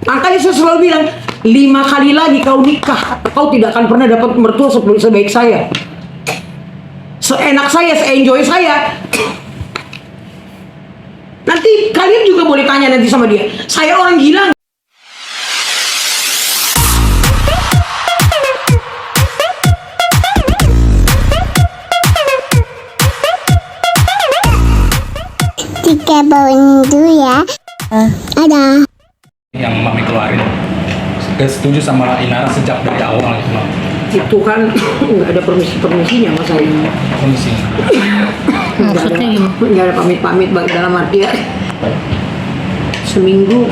Makanya saya selalu bilang 5 kali lagi kau nikah, kau tidak akan pernah dapat mertua sebaik saya, seenak saya, se-enjoy saya. Nanti kalian juga boleh tanya nanti sama dia, saya orang gila. Tiga bawang dulu ya. Ada. Yang Mami keluarin gak setuju sama Inara sejak dari awal itu, Mam. Itu kan nggak ada permisinya mas saya. Kondisi Nggak ada pamit dalam artian seminggu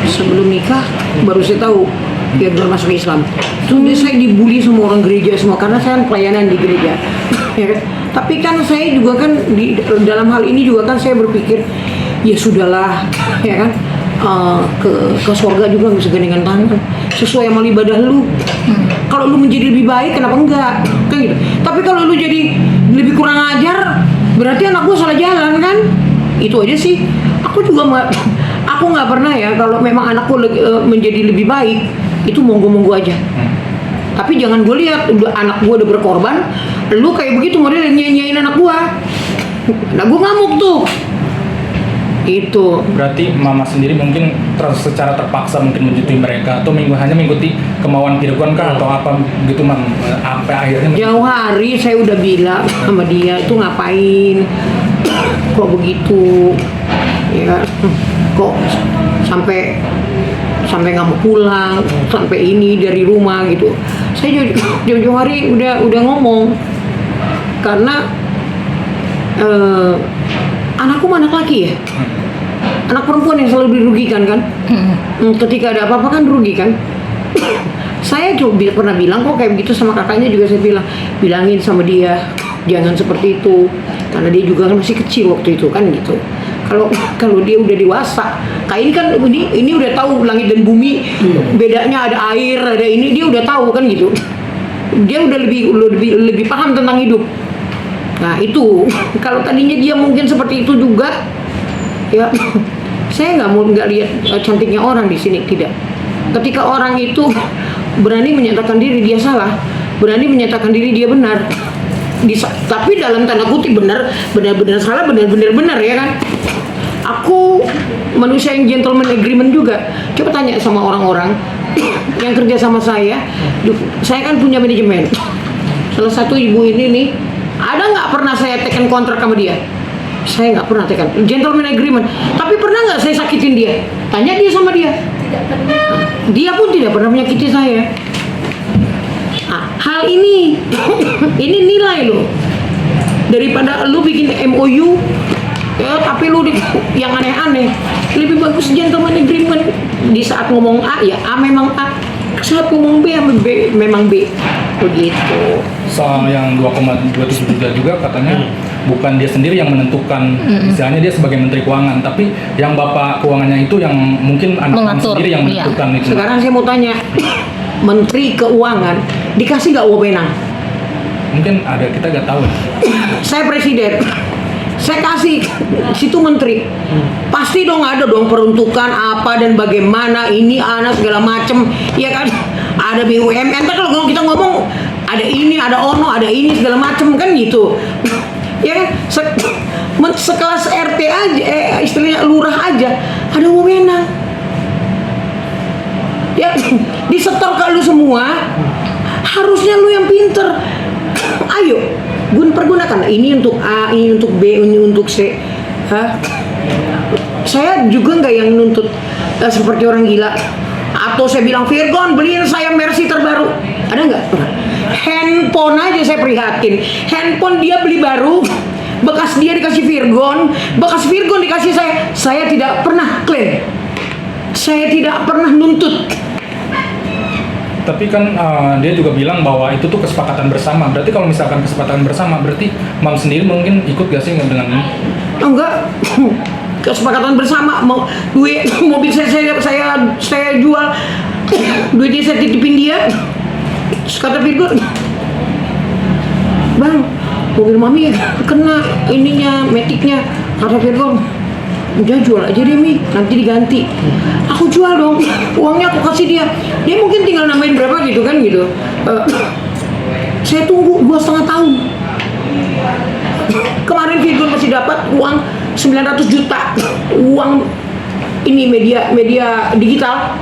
sebelum nikah baru saya tahu dia belum masuk Islam. Terus saya dibully sama orang gereja semua karena saya kan pelayanan di gereja. Ya kan? Tapi kan saya juga kan dalam hal ini juga kan saya berpikir ya sudahlah, ya kan. Ke surga juga bisa gandengan tangan sesuai amal ibadah lu. Kalau lu menjadi lebih baik kenapa enggak kan gitu. Tapi kalau lu jadi lebih kurang ajar berarti anak gua salah jalan kan. Itu aja sih. Aku nggak pernah ya kalau memang anakku menjadi lebih baik itu monggo aja. Tapi jangan gue lihat anak gue udah berkorban, lu kayak begitu model nyanyiin anak gue. Nah gue ngamuk tuh. Itu berarti Mama sendiri mungkin secara terpaksa mungkin menyetujui mereka atau hanya mengikuti kemauan Virgon kah atau apa gitu, Mam? Apa akhirnya jauh hari saya udah bilang sama dia itu ngapain kok begitu ya, kok sampai nggak mau pulang, sampai ini dari rumah gitu. Saya jauh hari udah ngomong karena anakku anak laki ya, anak perempuan yang selalu dirugikan kan. Ketika ada apa-apa kan rugi kan. Saya juga pernah bilang kok kayak begitu sama kakaknya juga, saya bilangin sama dia jangan seperti itu karena dia juga kan masih kecil waktu itu kan gitu. Kalau dia udah dewasa kayak ini kan ini udah tahu langit dan bumi, bedanya ada air ada ini, dia udah tahu kan gitu. Dia udah lebih paham tentang hidup. Nah itu kalau tadinya dia mungkin seperti itu juga ya, saya nggak lihat cantiknya orang di sini, tidak. Ketika orang itu berani menyatakan diri dia salah, berani menyatakan diri dia benar, tapi dalam tanda kutip benar salah, benar ya kan. Aku manusia yang gentleman agreement juga. Coba tanya sama orang-orang yang kerja sama saya kan punya manajemen. Salah satu ibu ini nih, ada nggak pernah saya tekan kontrak sama dia? Saya nggak pernah tekan gentleman agreement. Tapi pernah nggak saya sakitin dia? Tanya dia sama dia. Tidak pernah. Dia pun tidak pernah menyakiti saya. Nah, hal ini ini nilai lo. Daripada lu bikin MOU ya, tapi lu yang aneh-aneh, lebih bagus gentleman agreement. Di saat ngomong A ya A memang A, saat ngomong B memang B, begitu. Soal yang 2,27 juta juga katanya bukan dia sendiri yang menentukan, istilahnya dia sebagai Menteri Keuangan, tapi yang Bapak Keuangannya itu yang mungkin anak sendiri yang menentukan itu. Sekarang saya mau tanya, Menteri Keuangan dikasih nggak wewenang? Mungkin ada, kita nggak tahu. Saya presiden, saya kasih situ menteri, pasti dong ada dong peruntukan apa dan bagaimana ini anak segala macem, ya kan? Ada BUMN, kan kalau kita ngomong ada ini, ada ono, ada ini segala macem kan gitu, ya kan? Sekelas RT aja, istilahnya lurah aja, ada wewenang. Ya disetor ke lu semua, harusnya lu yang pinter. Ayo pergunakan ini untuk A, ini untuk B, ini untuk C. Saya juga nggak yang nuntut seperti orang gila. Atau saya bilang Virgon beliin saya Mercy terbaru, ada nggak? Handphone aja saya prihatin. Handphone dia beli baru, bekas dia dikasih Virgon, bekas Virgon dikasih saya. Saya tidak pernah klaim, saya tidak pernah nuntut. Tapi kan dia juga bilang bahwa itu tuh kesepakatan bersama. Berarti kalau misalkan kesepakatan bersama, berarti Mam sendiri mungkin ikut gak sih dengan ini? Enggak. Kesepakatan bersama, mau duit mobil saya jual, duitnya saya titipin dia. Kata Virgo, Bang, mobil Mami kena ininya, metiknya. Kata Virgo, udah jual aja deh Mi, nanti diganti. Aku jual dong, uangnya aku kasih dia. Dia mungkin tinggal nambahin berapa gitu kan gitu. Saya tunggu 2,5 tahun. Kemarin Virgon masih dapat uang 900 juta, uang ini media digital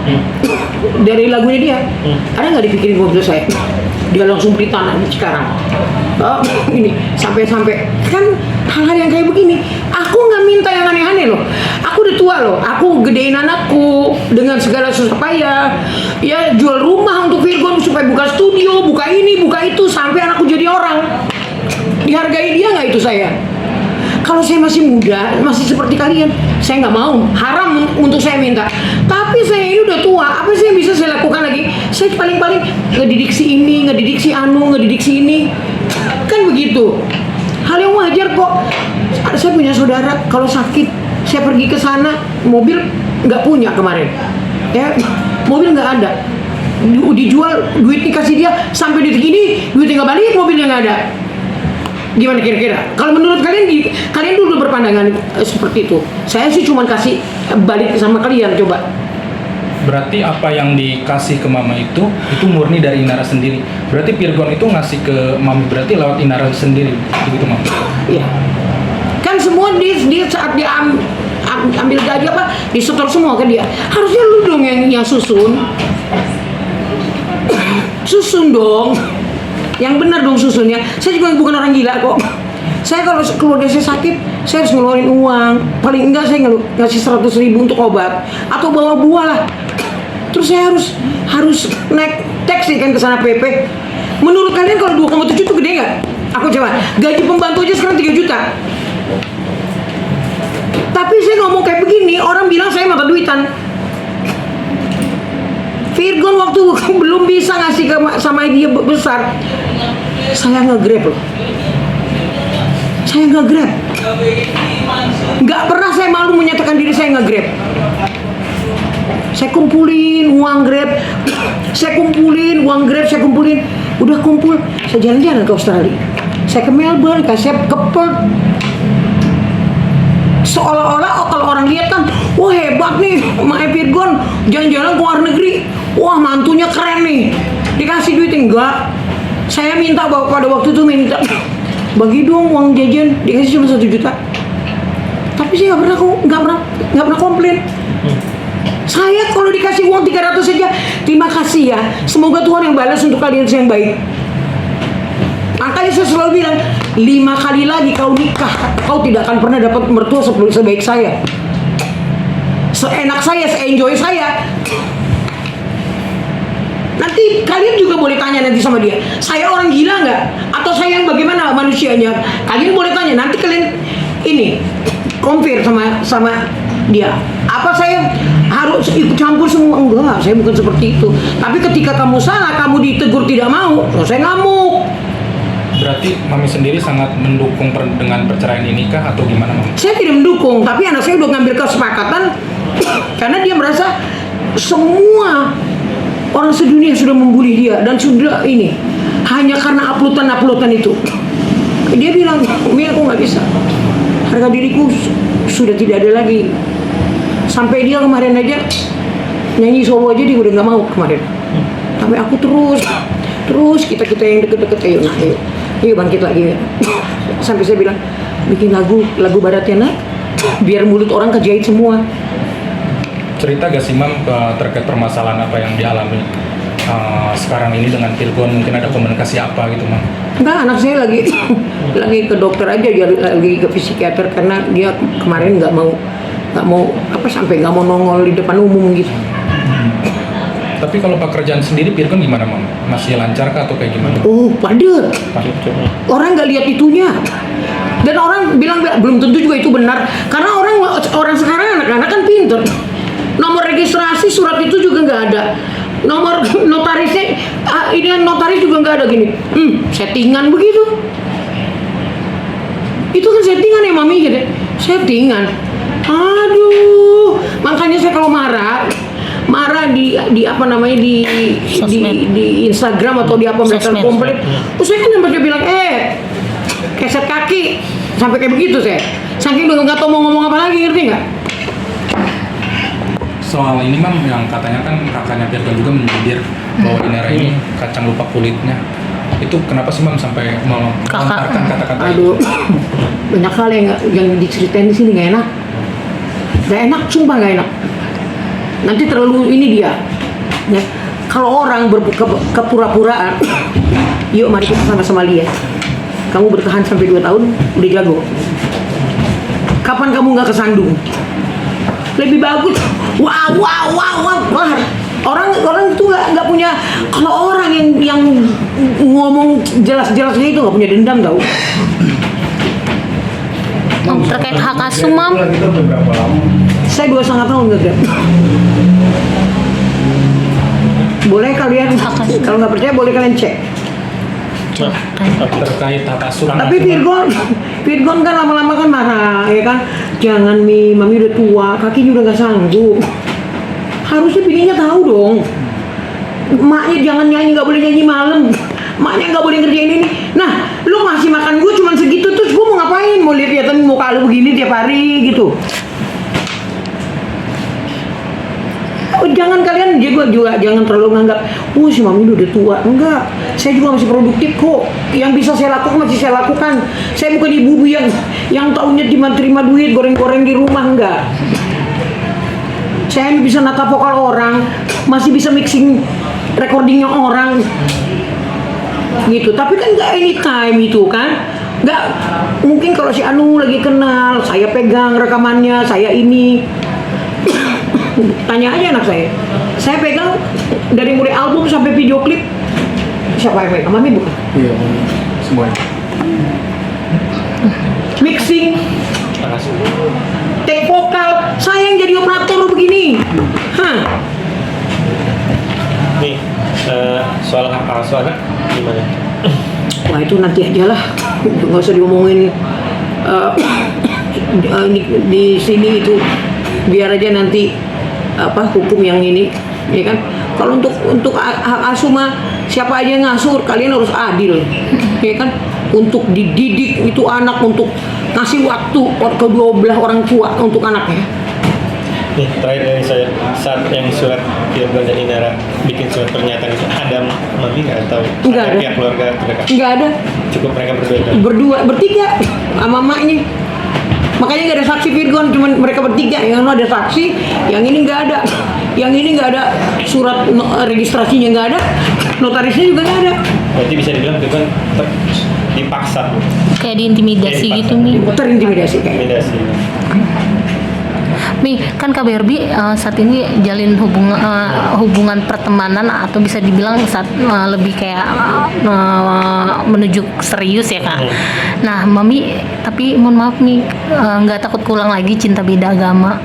dari lagunya dia. Ada nggak dipikirin mobil saya? Dia langsung beli tanah sekarang. Ini sampai kan hal-hal yang kayak begini. Aku nggak minta yang aneh-aneh loh. Aku udah tua loh. Aku gedein anakku dengan segala susah payah. Ya jual rumah untuk Virgon supaya buka studio, buka ini, buka itu sampai anakku jadi orang. Dihargai dia nggak itu saya? Kalau saya masih muda, masih seperti kalian, saya nggak mau, haram untuk saya minta. Tapi saya ini udah tua, apa sih yang bisa saya lakukan lagi? Saya paling-paling ngedidik si ini, ngedidik si anu, ngedidik si ini, kan begitu. Hal yang wajar kok. Saya punya saudara, kalau sakit, saya pergi ke sana, mobil nggak punya kemarin, ya, mobil nggak ada, dijual, duit dikasih dia, sampai detik ini duitnya nggak balik, mobilnya nggak ada. Gimana kira-kira? Kalau menurut kalian, kalian dulu berpandangan seperti itu. Saya sih cuma kasih balik sama kalian, coba. Berarti apa yang dikasih ke mama itu murni dari Inara sendiri. Berarti Virgon itu ngasih ke mami berarti lewat Inara sendiri, begitu mama? Iya. Kan semua dia saat dia ambil gaji apa, disetor semua ke dia. Harusnya lu dong yang susun. Susun dong. Yang benar dong susunnya. Saya juga bukan orang gila kok. Saya kalau keluarga saya sakit, saya harus ngeluarin uang. Paling enggak saya ngasih 100.000 untuk obat atau bawa buah lah. Terus saya harus naik taksi kan ke sana PP. Menurut kalian kalau 2,7 itu gede nggak? Aku coba. Gaji pembantu aja sekarang 3 juta. Tapi saya ngomong kayak begini, orang bilang saya mata duitan. Virgon waktu belum bisa ngasih sama dia besar, saya nge-grab loh. Saya nge-grab. Nggak pernah saya malu menyatakan diri saya nge-grab. Saya kumpulin uang grab, saya kumpulin uang grab, saya kumpulin. Udah kumpul, saya jalan-jalan ke Australia. Saya ke Melbourne, saya ke Perth. Seolah-olah kalau orang lihat kan, wah hebat nih Mak Virgon jalan-jalan ke luar negeri, wah mantunya keren nih, dikasih duit. Enggak, saya minta pada waktu itu minta bagi dong uang jajan, dikasih cuma 1 juta. Tapi saya nggak pernah komplain. Saya kalau dikasih uang 300 saja, terima kasih ya, semoga Tuhan yang balas untuk kalian yang baik. Makanya saya selalu bilang, 5 kali lagi kau nikah, kau tidak akan pernah dapat mertua sebaik saya, seenak saya, se-enjoy saya. Nanti kalian juga boleh tanya nanti sama dia, saya orang gila nggak? Atau saya yang bagaimana manusianya? Kalian boleh tanya, nanti kalian ini compare sama dia. Apa saya harus ikut campur semua? Enggak, saya bukan seperti itu. Tapi ketika kamu salah, kamu ditegur tidak mau, saya ngamuk. Berarti mami sendiri sangat mendukung dengan perceraian ini kah atau gimana mami? Saya tidak mendukung, tapi anak saya udah ngambil kesepakatan karena dia merasa semua orang sedunia sudah membuli dia dan sudah ini hanya karena uploadan itu. Dia bilang, "Mi, aku nggak bisa. Harga diriku sudah tidak ada lagi." Sampai dia kemarin aja nyanyi solo aja dia udah nggak mau kemarin. Tapi aku terus kita yang deket-deket ayo bangkit lagi ya. Sampai saya bilang bikin lagu baratnya nak, biar mulut orang kejahit semua. Cerita gak sih Mam terkait permasalahan apa yang dialami sekarang ini dengan Virgon, mungkin ada komunikasi apa gitu Mam? Enggak, anak saya lagi ke dokter aja, dia lagi ke psikiater karena dia kemarin nggak mau sampai nggak mau nongol di depan umum gitu. Tapi kalau pekerjaan sendiri Virgon gimana Mam? Masih lancar kah atau kayak gimana? Oh, padat. Orang nggak lihat itunya. Dan orang bilang belum tentu juga itu benar. Karena orang sekarang anak-anak kan pinter. Nomor registrasi surat itu juga nggak ada. Nomor notarisnya, ini notaris juga nggak ada gini. Settingan begitu. Itu kan settingan ya Mami gitu. Settingan. Aduh, makanya saya kalau marah di apa namanya di Instagram atau di apa mereka komplain. Terus saya kan sampai bilang keset kaki sampai kayak begitu saya. Saking udah nggak tahu mau ngomong apa lagi, ngerti nggak? soal ini Mam, yang katanya kan kakaknya Virgon juga menyindir bahwa Inara ini kacang lupa kulitnya. Itu kenapa sih Mam sampai melontarkan kata-kata Aduh, itu? banyak hal yang diceritain di sini nggak enak. Nggak enak, sumpah nggak enak. Nanti terlalu ini dia. Ya. Kalau orang kepura-puraan, yuk mari kita sama-sama lihat. Kamu bertahan sampai 2 tahun, udah jago. Kapan kamu nggak kesandung? Lebih bagus. Wah. Orang itu nggak punya. Kalau orang yang ngomong jelas-jelasnya itu nggak punya dendam tau. Terkait hak asuh Mam, Saya 2,5 tahun gagal. Boleh kalian, kalau nggak percaya boleh kalian cek. Terkait hak asuh. Tapi Virgon kan lama-lama kan marah, ya kan? Jangan Mami udah tua, kakinya udah nggak sanggup. Harusnya bininya tahu dong. Maknya jangan nyanyi, nggak boleh nyanyi malam. Maknya nggak boleh ngerjain ini. Nah, lu masih makan gue cuma segitu, terus gue mau ngapain? Mau lihat-lihatan muka lu begini tiap hari gitu. Jangan kalian juga jangan terlalu nganggap, si Mami udah tua. Enggak, saya juga masih produktif kok. Yang bisa saya lakukan masih saya lakukan. Saya bukan ibu yang taunya cuma terima duit goreng-goreng di rumah, enggak. Saya bisa nata vokal orang, masih bisa mixing recordingnya orang, gitu. Tapi kan nggak anytime itu kan. Nggak mungkin kalau si Anu lagi kenal, saya pegang rekamannya, saya ini. Tanya aja anak saya pegang dari mulai album sampai video klip. Siapa yang pegang? Mami bukan? Iya, semuanya. Mixing, take vokal, saya yang jadi operator begini. Nih, soal hak asuh anak gimana? Wah itu nanti aja lah, nggak usah diomongin di sini itu, biar aja nanti hukum yang ini, ya kan? Kalau untuk hak asuh mah siapa aja yang ngasuh, kalian harus adil, ya kan? Untuk dididik itu anak, untuk ngasih waktu kedua belah orang tua untuk anaknya. Nih, terakhir dari saya, saat yang surat Virgon dan Inara bikin surat pernyataan itu, ada Mami nggak tahu? Nggak ada. Pihak keluarga terdekat? Nggak ada. Cukup mereka berdua? Bertiga sama maknya. Makanya nggak ada saksi Virgon, cuma mereka bertiga. Yang ada saksi, yang ini nggak ada. Yang ini nggak ada, surat registrasinya nggak ada, notarisnya juga nggak ada. Berarti bisa dibilang Virgon dipaksa? kayak diintimidasi Kayak gitu dipaksa. Mi. Terintimidasi kayak. Intimidasi. Mi, kan KBRB saat ini jalin hubungan pertemanan atau bisa dibilang saat lebih kayak menuju serius ya Kak. Nah, Mami, tapi mohon maaf nih, nggak takut kulang lagi cinta beda agama.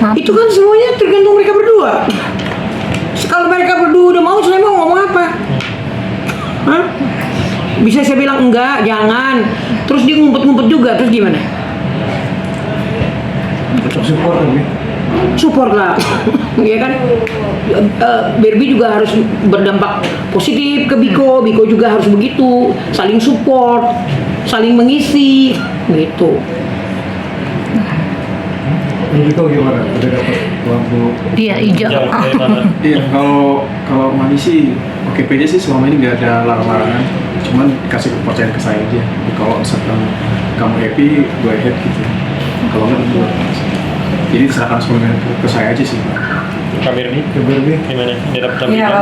Maaf. Itu kan semuanya tergantung mereka berdua. Kalau mereka berdua udah mau, saya mau ngomong apa? Hah? Bisa saya bilang enggak, jangan. Terus dia ngumpet-ngumpet juga, terus gimana? Support lah. Ya kan? Barbie juga harus berdampak positif ke Biko juga harus begitu, saling support, saling mengisi gitu. Biko gimana? Udah dapat lampu? Iya, hijau. Jauh dari mana? Iya, kalau Mami sih oke aja sih, selama ini nggak ada larang-larangan. Cuman kasih kepercayaan ke saya aja. Kalau misalkan kamu happy, gue happy gitu. Kalau nggak, gue jadi serahkan semuanya ke saya aja sih. KBRB? Gimana? Dia dapat Iya,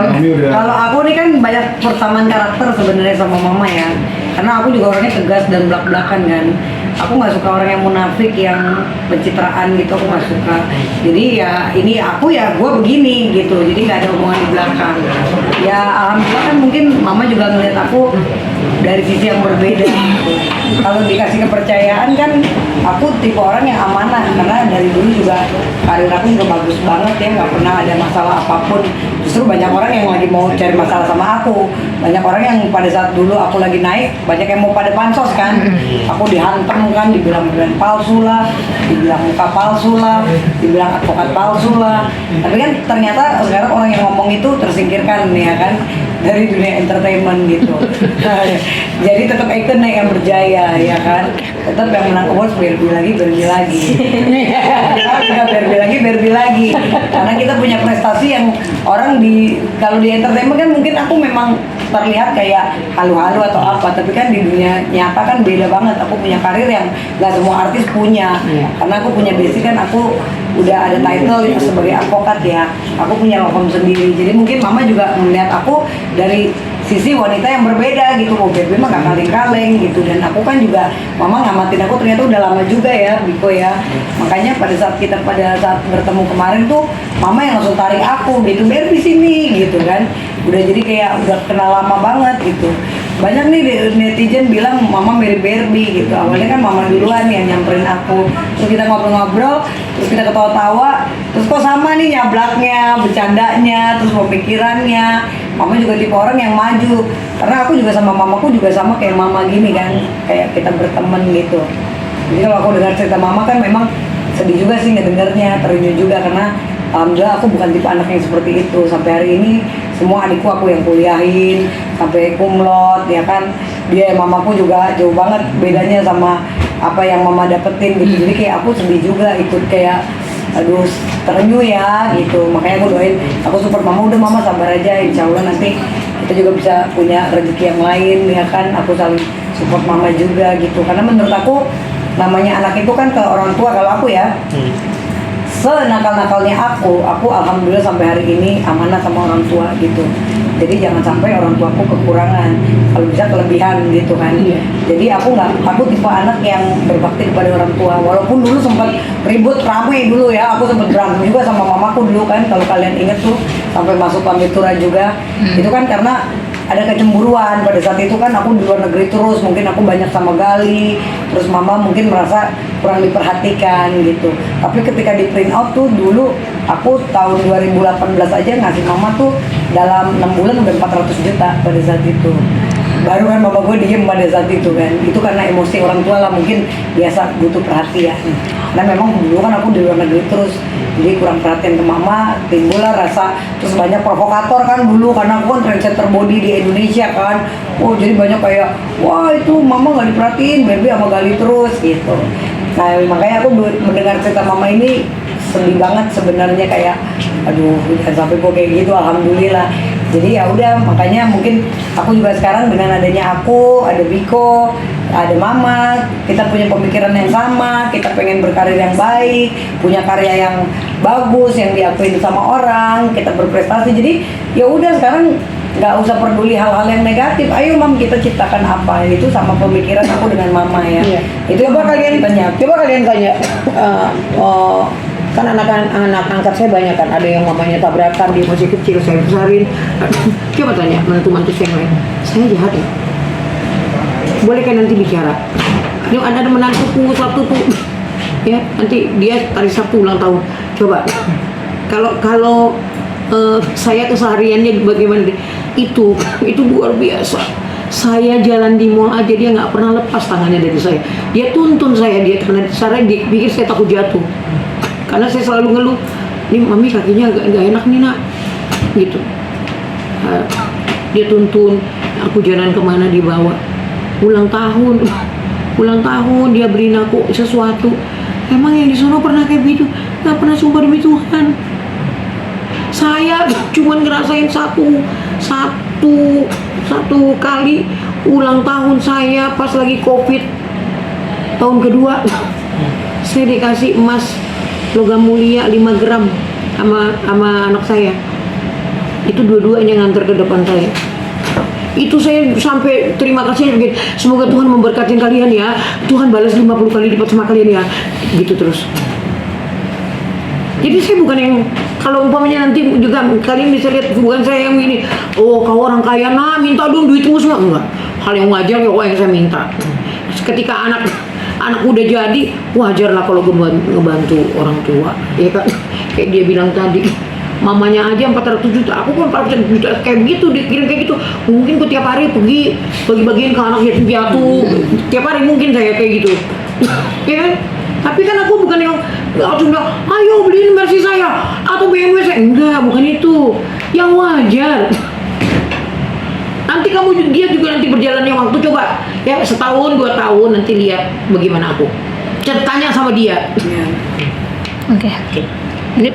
kalau aku nih kan banyak persamaan karakter sebenarnya sama mama ya. Karena aku juga orangnya tegas dan belak-belakan kan. Aku nggak suka orang yang munafik, yang pencitraan gitu, aku nggak suka. Jadi ya ini aku ya gue begini gitu. Jadi nggak ada omongan di belakang. Ya alhamdulillah kan mungkin mama juga ngeliat aku dari sisi yang berbeda gitu. Kalau dikasih kepercayaan kan aku tipe orang yang amanah, karena dari dulu juga karir aku juga bagus banget ya, nggak pernah ada masalah apapun. Justru banyak orang yang lagi mau cari masalah sama aku, banyak orang yang pada saat dulu aku lagi naik banyak yang mau pada pansos kan. Aku dihantam kan, dibilang brand palsu lah, dibilang muka palsu lah, dibilang advokat palsu lah. Tapi kan ternyata sekarang orang yang ngomong itu tersingkirkan ya kan. dari dunia entertainment gitu. Jadi tetap Icon yang berjaya ya kan, tetap yang menang awards Barbie lagi. Kita Barbie lagi, karena kita punya prestasi yang orang kalau di entertainment kan mungkin aku memang terlihat kayak halu-halu atau apa, tapi kan di dunia nyata kan beda banget. Aku punya karir yang nggak semua artis punya, karena aku punya basic kan, aku udah ada title ya sebagai advokat ya, aku punya law firm sendiri. Jadi mungkin mama juga melihat aku dari sisi wanita yang berbeda gitu. Oh, Barbie mah gak kaleng-kaleng gitu. Dan aku kan juga, mama ngamatin aku ternyata udah lama juga ya, Biko ya. Makanya pada saat bertemu kemarin tuh, mama yang langsung tarik aku gitu, Barbie sini gitu kan. Udah jadi kayak udah kenal lama banget gitu. Banyak nih netizen bilang mama mirip Barbie gitu. Awalnya kan mama duluan yang nyamperin aku, terus kita ngobrol-ngobrol, terus kita ketawa-tawa, terus kok sama nih nyablaknya, bercandanya, terus pemikirannya. Mama juga tipe orang yang maju, karena aku juga sama mamaku juga sama kayak mama gini kan, kayak kita berteman gitu. Jadi kalau aku dengar cerita mama kan memang sedih juga sih ngedengarnya, terenyuh juga, karena alhamdulillah aku bukan tipe anak yang seperti itu. Sampai hari ini semua adikku aku yang kuliahin sampai kumlot ya kan. Dia mamaku juga jauh banget bedanya sama apa yang mama dapetin gitu. Jadi kayak aku sedih juga, ikut kayak aduh terenyuh ya gitu. Makanya aku doain, aku support mama, udah mama sabar aja, insya Allah nanti kita juga bisa punya rezeki yang lain ya kan. Aku saling support mama juga gitu, karena menurut aku namanya anak itu kan ke orang tua. Kalau aku ya senakal-nakalnya aku alhamdulillah sampai hari ini amanah sama orang tua gitu. Jadi jangan sampai orang tuaku kekurangan, kalau bisa kelebihan gitu kan. Jadi aku tipe anak yang berbakti kepada orang tua. Walaupun dulu sempat ribut rame dulu ya, aku sempat berantem juga sama mamaku dulu kan, kalau kalian inget tuh sampai masuk Pantura juga. Itu kan karena ada kecemburuan pada saat itu kan, aku di luar negeri terus, mungkin aku banyak sama Gali, terus mama mungkin merasa kurang diperhatikan gitu. Tapi ketika di print out tuh dulu, aku tahun 2018 aja ngasih mama tuh dalam 6 bulan udah 400 juta pada saat itu. Baru kan mama gue diem pada saat itu kan, itu karena emosi orang tua lah, mungkin biasa butuh perhatian. Karena memang dulu kan aku di luar negeri terus, jadi kurang perhatian ke mama, timbullah rasa. Terus banyak provokator kan dulu, karena aku kan trendsetter body di Indonesia kan. Oh jadi banyak kayak, wah itu mama gak diperhatiin, Barbie sama Gali terus gitu. Nah makanya aku mendengar cerita mama ini sedih banget sebenarnya, kayak aduh jangan sampai gue kayak gitu. Alhamdulillah. Jadi ya udah, makanya mungkin aku juga sekarang dengan adanya aku, ada Biko, ada mama, kita punya pemikiran yang sama, kita pengen berkarir yang baik, punya karya yang bagus, yang diakuin sama orang, kita berprestasi. Jadi ya udah sekarang nggak usah peduli hal-hal yang negatif. Ayo mam, kita ciptakan apa, itu sama pemikiran aku dengan mama ya. Itu coba kalian tanya, kan anak angkat saya banyak kan, ada yang mamanya tabrakan, dia masih kecil saya besarin. Coba tanya menantu-mantu saya yang lain, saya jahat ya? Boleh kan nanti bicara, yang ada menantuku Sabtu tuh ya, nanti dia hari Sabtu ulang tahun. Coba kalau saya kesehariannya bagaimana, itu luar biasa. Saya jalan di mall aja dia nggak pernah lepas tangannya dari saya. Dia tuntun saya, dia pikir saya takut jatuh. Karena saya selalu ngeluh, nih mami kakinya agak enak nih nak, gitu. Dia tuntun, aku jalan kemana dibawa. Ulang tahun dia beliin aku sesuatu. Emang yang di sono pernah kayak begitu? Gak pernah, sumpah demi Tuhan. Saya cuma ngerasain satu kali ulang tahun saya pas lagi COVID tahun kedua, saya dikasih emas logam mulia 5 gram sama anak saya. Itu dua-duanya nganter ke depan saya. Itu saya sampai terima kasih, semoga Tuhan memberkati kalian ya, Tuhan balas 50 kali lipat sama kalian ya, gitu terus. Jadi saya bukan yang, kalau umpamanya nanti juga kalian bisa lihat, bukan saya yang ini, oh kau orang kaya nak minta dong duitmu semua, enggak. Hal yang wajar ya yang saya minta. Ketika anak udah jadi, wajar lah kalau ngebantu orang tua, ya kan? Kayak dia bilang tadi, mamanya aja 400 juta, aku kan 400 juta kayak gitu, dikirim kayak gitu. Mungkin aku tiap hari pergi bagi-bagiin ke anak yatim piatu, tiap hari mungkin saya kayak gitu, ya kan? Tapi kan aku bukan yang langsung bilang, ayo beliin Mercy saya atau BMW saya, enggak, bukan itu. Yang wajar. dia juga nanti berjalannya waktu, coba ya setahun 2 tahun nanti lihat bagaimana aku. Tanya sama dia. Ya. Oke. Oke. Ini